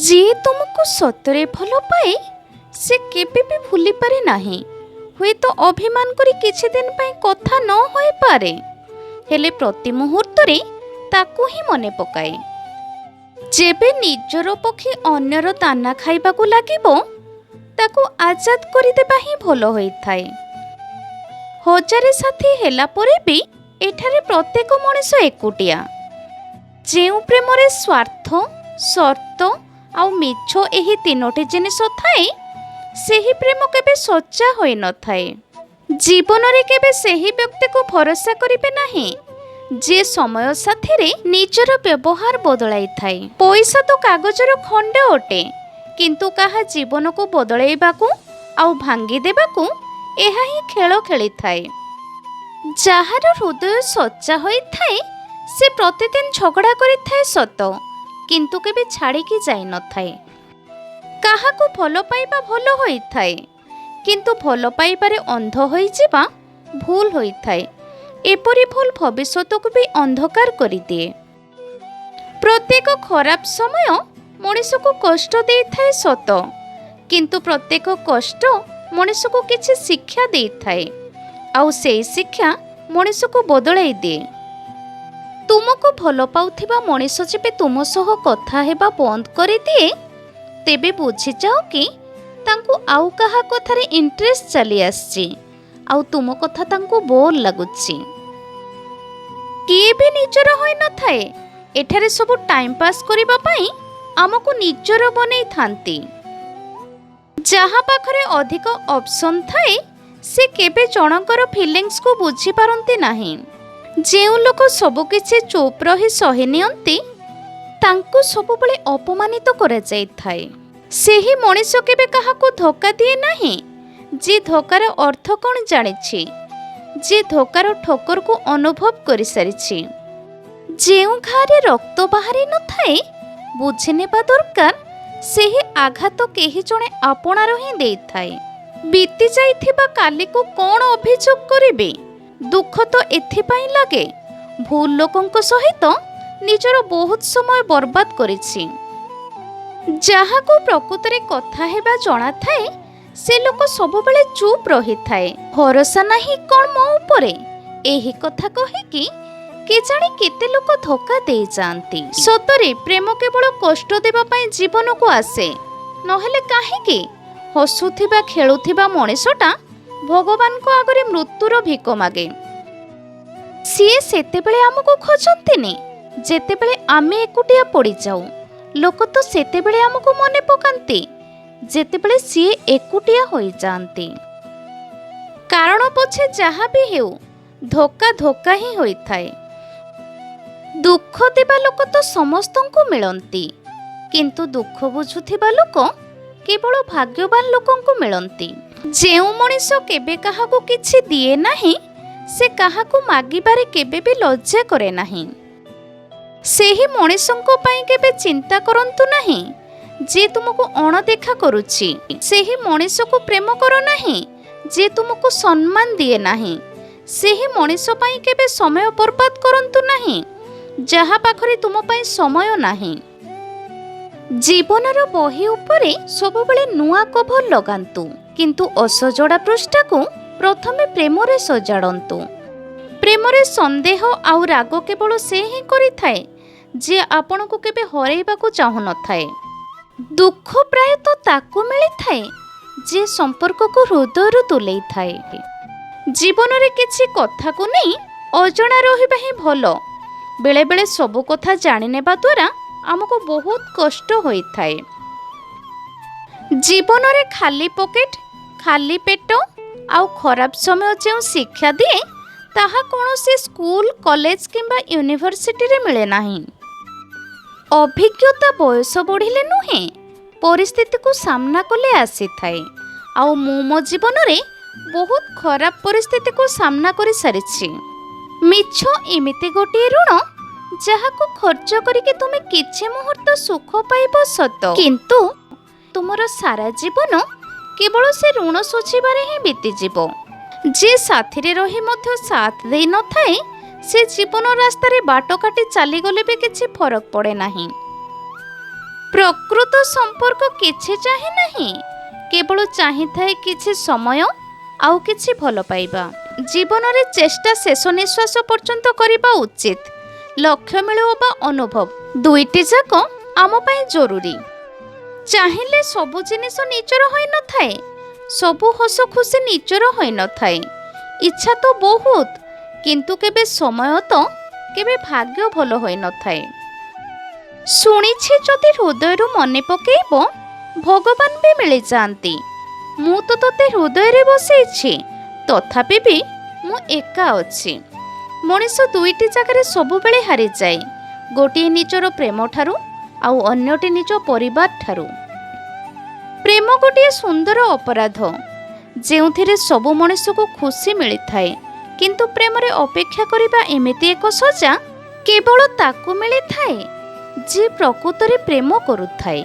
जी तुमको सतरे भल पाए से केबे भी भूली पारे नाही। हुए तो अभिमान करी किछि दिन पई कथा न होई पारे, हेले प्रति मुहूर्त रे ताकू ही मने पकाए। जेबे निजर पक्षी अन्यर दाना खाइबाकू लागिबो ताकू आजाद करि देबा ही भल होई थाए। हजारे साथी हेला परे भी एठारे प्रत्येक मनुष्य एकुटिया। जेउ प्रेमरे स्वार्थ शर्त आउ मिछ एही तीनोटी जिनिस थाए, सेही प्रेम केबे सच्चा होई न थाए। जीवन रे केबे सेही व्यक्ति को भरोसा करिबे नाही जे समय साथी रे निजर व्यवहार बदलाई थाए। पैसा तो कागजर खंड अटे, किंतु काहा जीवन को बदलाइबाकू आउ भांगी देबाकू एहा ही खेल खेली थाए। जाहार हृदय सच्चा होई थाए से प्रतिदिन झगड़ा करि थाए सत, किंतु केबे छाड़ी की जाई न थाए। काहाकू भल पाइबा भल होई थाए, किंतु भल पाइबारे अंध होई जिबा भूल होई थाए। एपरी भूल भविष्यत को भी अंधकार करि दिए। प्रत्येक खराब समय मनुष्य को कष्ट दे थाए सत, किंतु प्रत्येक कष्ट मनुष्य को किछि शिक्षा दे थाए, आउ सेई शिक्षा मनुष्य को बदलाई दिए। तुमको भल पाउथिबा मनुष्य जेबे तुम सह कथा हेबा बंद करि दिए, तेबे बुझी जाओ कि तांकु आउ कहा कथारे इंटरेस्ट चली आछि, आउ तुम कथा तांकु बोर लागुछि। किए भी निजर होई न थाए। एठारे सब टाइम पास करिबा पई हमको निजर बनै थांती। जहाँ पाखरे अधिक ऑप्शन थाए से केबे जनकर फीलिंग्स को बुझी पारंती नाही। जेउ लोक सबु किछि चुप रही सही नियंती, तांकु सबुबले अपमानित करा जाय थाए। सेही मनुष्य केबे काहाकू धोखा दिए नाही जे धोकार अर्थ कोन जानिछि, जे धोकार ठोकर को अनुभव करि सारिछि। जेउ घारे रक्त बाहरी न थाए बुझि नेबा दरकार, सेही आघात केही जणे आपणार ही देई थाए। बीती जाइथिबा काली को कोन अभियोग करिबे। दुख तो एथिपाई लगे भूल लोकंक सहित निजर बहुत समय बर्बाद करिछि। जहाँ को प्रकृत रे कथा हेबा जणा थाए से लोक सबुबले चुप रही थाए। भरोसा नाही कोन मो उपरे एही कथा कहि कि के जाने केते लोक धोखा दे जानती। सतरे प्रेम केवल कष्ट देबा पई जीवन को आसे, नहेले काहेकि हसुथिबा खेलुथिबा मनुष्यटा भगवान को आगरे मृत्युर भिक मागे। सीए सेतेबेले आमको खोजंतिनी जेतेबेले आमे एकुटिया पड़ी जाऊ। लोक तो सेतेबेले आमको मने पकांती जेतेबेले सीए एकुटिया होई जानती। कारण पछे जहा भी हेउ धोखा धोखा ही होई थाए। दुख देबा लोक तो समस्तंको मिलंती, किंतु दुख बुझुथिबा लोक केवल भाग्यवान लोकंको मिलंती। जेउ मनुष्य केबे काहाकू किछि दिए नाही, से काहाकू मागिबारे केबे भी लज्जा करे नाही। सेही मनुष्यंको पई केबे चिंता करंतु नाही जे तुमको अणदेखा करूछि। सेही मनुष्य को प्रेम करो नाही जे तुमको सम्मान दिए नाही। सेही मनुष्य पई केबे समय बर्बाद करंतु नाही जहा पाखरे तुम पई समय नाही। जीवनर बही उपरे सबुबले नुआ कभर लगांतु, किंतु असजड़ा पृष्ठा को प्रथमे प्रेमरे सजाड़ंतु। प्रेमरे संदेह आउ राग केवल से ही करि थाए जे आपण को केबे हरैबा को चाहु न थाए। दुख प्राय तो ताकू मिली थाए जे संपर्क को हृदय तुलै थाए। जीवन रे किछि कथा को नहीं अजणा रहिबा ही भलो। बेले बेले सबु कथा जानि नेबा द्वारा हमको बहुत कष्ट होई थाए। जीवन रे खाली पॉकेट खाली पेट आउ खराब समय जो शिक्षा दिए ताहा कौनसी स्कूल कॉलेज किंबा यूनिवर्सिटी रे मिले नाही। अभिज्ञता बयस बढ़िले नुहे परिस्थिति को सामना कले आसी थाए। आउ मो जीवन रे बहुत खराब परिस्थिति को सामना करि सारिछि। मिछ एमिति गोटे ऋण जहाको खर्च करिके तुमे किछि मुहूर्त सुख पाइबो सत, किंतु तुमर सारा जीवन केवल से ऋण सुझिबारे ही बीती जीवो। जे साथी रे रही मध्य साथ देई न थाए से जीवन रास्ता रे बाट काटी चली गले भी किछि फरक पड़े नाही। ପ୍ରକୃତ ସମ୍ପର୍କ କିଛି ଚାହେଁ ନାହିଁ, କେବଳ ଚାହିଁଥାଏ କିଛି ସମୟ ଆଉ କିଛି ଭଲ ପାଇବା। ଜୀବନରେ ଚେଷ୍ଟା ଶେଷ ନିଶ୍ୱାସ ପର୍ଯ୍ୟନ୍ତ କରିବା ଉଚିତ। ଲକ୍ଷ୍ୟ ମିଳୁ ବା ଅନୁଭବ, ଦୁଇଟି ଯାକ ଆମ ପାଇଁ ଜରୁରୀ। ଚାହିଁଲେ ସବୁ ଜିନିଷ ନିଜର ହୋଇନଥାଏ, ସବୁ ହସ ଖୁସି ନିଜର ହୋଇନଥାଏ। ଇଚ୍ଛା ତ ବହୁତ, କିନ୍ତୁ କେବେ ସମୟ ତ କେବେ ଭାଗ୍ୟ ଭଲ ହୋଇନଥାଏ। ଶୁଣିଛି ଯଦି ହୃଦୟରୁ ମନେ ପକେଇବ ଭଗବାନ ବି ମିଳିଯାଆନ୍ତି। ମୁଁ ତ ତୋତେ ହୃଦୟରେ ବସେଇଛି, ତଥାପି ବି ମୁଁ ଏକା ଅଛି। ମଣିଷ ଦୁଇଟି ଜାଗାରେ ସବୁବେଳେ ହାରିଯାଏ, ଗୋଟିଏ ନିଜର ପ୍ରେମ ଠାରୁ ଆଉ ଅନ୍ୟଟି ନିଜ ପରିବାର ଠାରୁ। ପ୍ରେମ ଗୋଟିଏ ସୁନ୍ଦର ଅପରାଧ, ଯେଉଁଥିରେ ସବୁ ମଣିଷକୁ ଖୁସି ମିଳିଥାଏ, କିନ୍ତୁ ପ୍ରେମରେ ଅପେକ୍ଷା କରିବା ଏମିତି ଏକ ସଜା କେବଳ ତାକୁ ମିଳିଥାଏ ଯିଏ ପ୍ରକୃତରେ ପ୍ରେମ କରୁଥାଏ।